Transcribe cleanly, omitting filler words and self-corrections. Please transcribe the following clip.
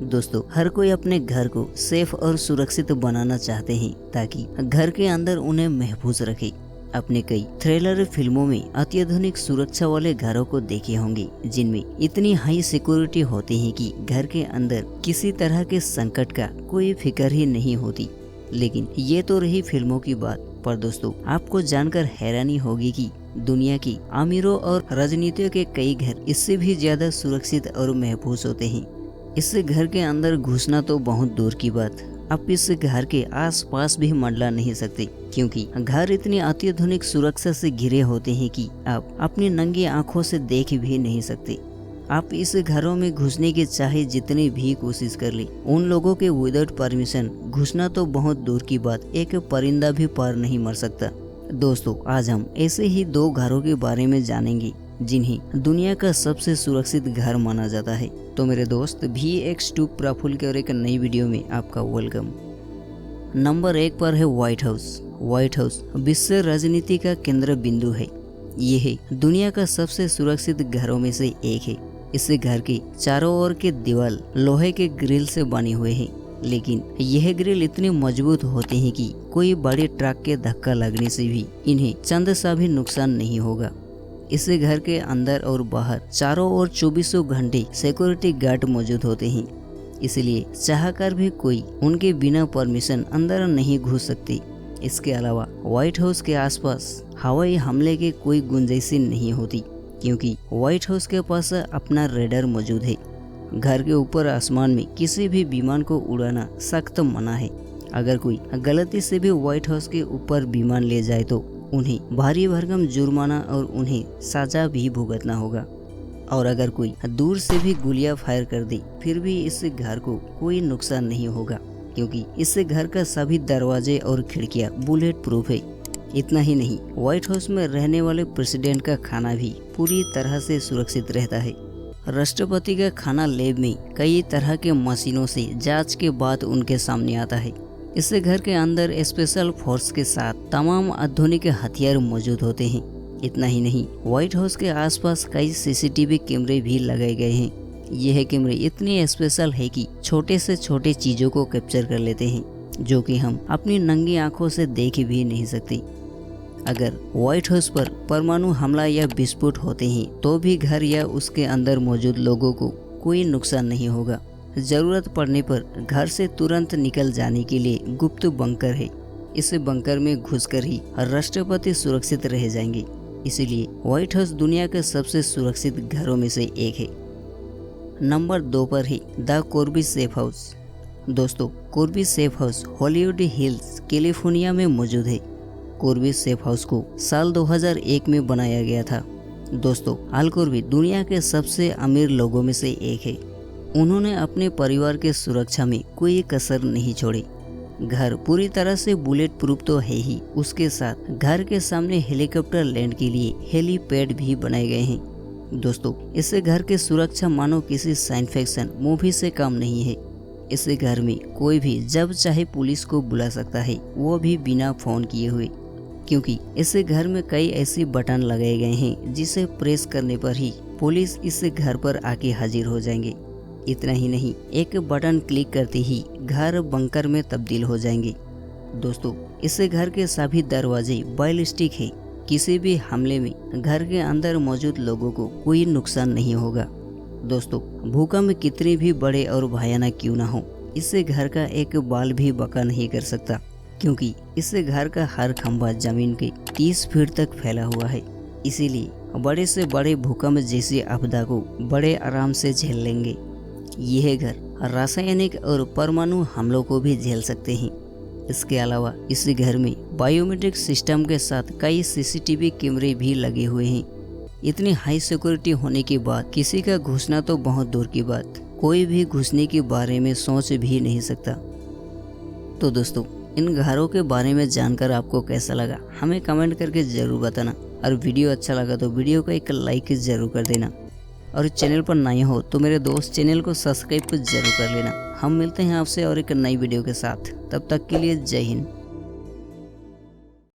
दोस्तों, हर कोई अपने घर को सेफ और सुरक्षित बनाना चाहते हैं ताकि घर के अंदर उन्हें महफूज रखे। अपने कई थ्रिलर फिल्मों में अत्याधुनिक सुरक्षा वाले घरों को देखे होंगे जिनमें इतनी हाई सिक्योरिटी होती है कि घर के अंदर किसी तरह के संकट का कोई फिक्र ही नहीं होती। लेकिन ये तो रही फिल्मों की बात, पर दोस्तों आपको जानकर हैरानी होगी कि दुनिया की अमीरों और राजनीतियों के कई घर इससे भी ज्यादा सुरक्षित और महफूज होते हैं। इस घर के अंदर घुसना तो बहुत दूर की बात, आप इस घर के आसपास भी मंडला नहीं सकते, क्योंकि घर इतनी अत्याधुनिक सुरक्षा से घिरे होते हैं कि आप अपनी नंगी आंखों से देख भी नहीं सकते। आप इस घरों में घुसने की चाहे जितनी भी कोशिश कर ले, उन लोगों के विदाउट परमिशन घुसना तो बहुत दूर की बात, एक परिंदा भी पार नहीं मर सकता। दोस्तों, आज हम ऐसे ही 2 घरों के बारे में जानेंगे जिन्हें दुनिया का सबसे सुरक्षित घर माना जाता है। तो मेरे दोस्त VX टू प्रफुल्ल के और एक नई वीडियो में आपका वेलकम। नंबर 1 पर है व्हाइट हाउस। व्हाइट हाउस विश्व राजनीति का केंद्र बिंदु है। यह दुनिया का सबसे सुरक्षित घरों में से एक है। इस घर के चारों ओर के दीवार लोहे के ग्रिल से बने हुए हैं, लेकिन यह ग्रिल इतने मजबूत होते हैं कि कोई बड़े ट्रक के धक्का लगने से भी इन्हें चंद सा भी नुकसान नहीं होगा। इस घर के अंदर और बाहर चारों ओर 24 घंटे सिक्योरिटी गार्ड मौजूद होते हैं, इसलिए चाहकर भी कोई उनके बिना परमिशन अंदर नहीं घुस सकते। इसके अलावा व्हाइट हाउस के आसपास हवाई हमले के कोई गुंजाइश नहीं होती, क्योंकि व्हाइट हाउस के पास अपना रेडार मौजूद है। घर के ऊपर आसमान में किसी भी विमान को उड़ाना सख्त मना है। अगर कोई गलती से भी व्हाइट हाउस के ऊपर विमान ले जाए तो उन्हें भारी भरकम जुर्माना और उन्हें सजा भी भुगतना होगा। और अगर कोई दूर से भी गोलियां फायर कर दे फिर भी इस घर को कोई नुकसान नहीं होगा, क्योंकि इस घर का सभी दरवाजे और खिड़कियां बुलेट प्रूफ है। इतना ही नहीं, व्हाइट हाउस में रहने वाले प्रेसिडेंट का खाना भी पूरी तरह से सुरक्षित रहता है। राष्ट्रपति का खाना लैब में कई तरह के मशीनों से जांच के बाद उनके सामने आता है। इस घर के अंदर स्पेशल फोर्स के साथ तमाम आधुनिक हथियार मौजूद होते हैं। इतना ही नहीं, व्हाइट हाउस के आसपास कई CCTV कैमरे भी लगाए गए हैं। यह कैमरे इतने स्पेशल है कि छोटे से छोटे चीजों को कैप्चर कर लेते हैं, जो कि हम अपनी नंगी आंखों से देख भी नहीं सकते। अगर व्हाइट हाउस पर परमाणु हमला या विस्फोट होते हैं तो भी घर या उसके अंदर मौजूद लोगों को कोई नुकसान नहीं होगा। जरूरत पड़ने पर घर से तुरंत निकल जाने के लिए गुप्त बंकर है। इस बंकर में घुसकर ही राष्ट्रपति सुरक्षित रह जाएंगे। इसीलिए व्हाइट हाउस दुनिया के सबसे सुरक्षित घरों में से एक है। नंबर 2 पर है द कॉर्बी सेफ हाउस। दोस्तों, Corby safe house Hollywood Hills California में मौजूद है। कॉर्बी सेफ हाउस को साल 2001 में बनाया गया था। दोस्तों, अल कॉर्बी दुनिया के सबसे अमीर लोगों में से एक है। उन्होंने अपने परिवार के सुरक्षा में कोई कसर नहीं छोड़ी। घर पूरी तरह से बुलेट प्रूफ तो है ही, उसके साथ घर के सामने हेलीकॉप्टर लैंड के लिए हेलीपैड भी बनाए गए हैं। दोस्तों, इस घर की सुरक्षा मानो किसी साइंस फिक्शन मूवी से कम नहीं है। इस घर में कोई भी जब चाहे पुलिस को बुला सकता है, वो भी बिना फोन किए हुए, क्योंकि इस घर में कई ऐसी बटन लगाए गए हैं जिसे प्रेस करने पर ही पुलिस इस घर पर आके हाजिर हो जाएंगे। इतना ही नहीं, एक बटन क्लिक करते ही घर बंकर में तब्दील हो जाएंगे। दोस्तों, इस घर के सभी दरवाजे बैलिस्टिक है। किसी भी हमले में घर के अंदर मौजूद लोगों को कोई नुकसान नहीं होगा। दोस्तों, भूकंप कितने भी बड़े और भयानक क्यों ना हो, इस घर का एक बाल भी बका नहीं कर सकता, क्योंकि इस घर का हर खंभा जमीन के 30 फीट तक फैला हुआ है। इसीलिए बड़े से बड़े भूकंप जैसी आपदा को बड़े आराम से झेल लेंगे। यह घर रासायनिक और परमाणु हमलों को भी झेल सकते हैं। इसके अलावा इस घर में बायोमेट्रिक सिस्टम के साथ कई CCTV कैमरे भी लगे हुए हैं। इतनी हाई सिक्योरिटी होने के बाद किसी का घुसना तो बहुत दूर की बात, कोई भी घुसने के बारे में सोच भी नहीं सकता। तो दोस्तों, इन घरों के बारे में जानकर आपको कैसा लगा हमें कमेंट करके जरूर बताना, और वीडियो अच्छा लगा तो वीडियो को एक लाइक जरूर कर देना, और चैनल पर नए हो तो मेरे दोस्त चैनल को सब्सक्राइब जरूर कर लेना। हम मिलते हैं आपसे और एक नई वीडियो के साथ, तब तक के लिए जय हिंद।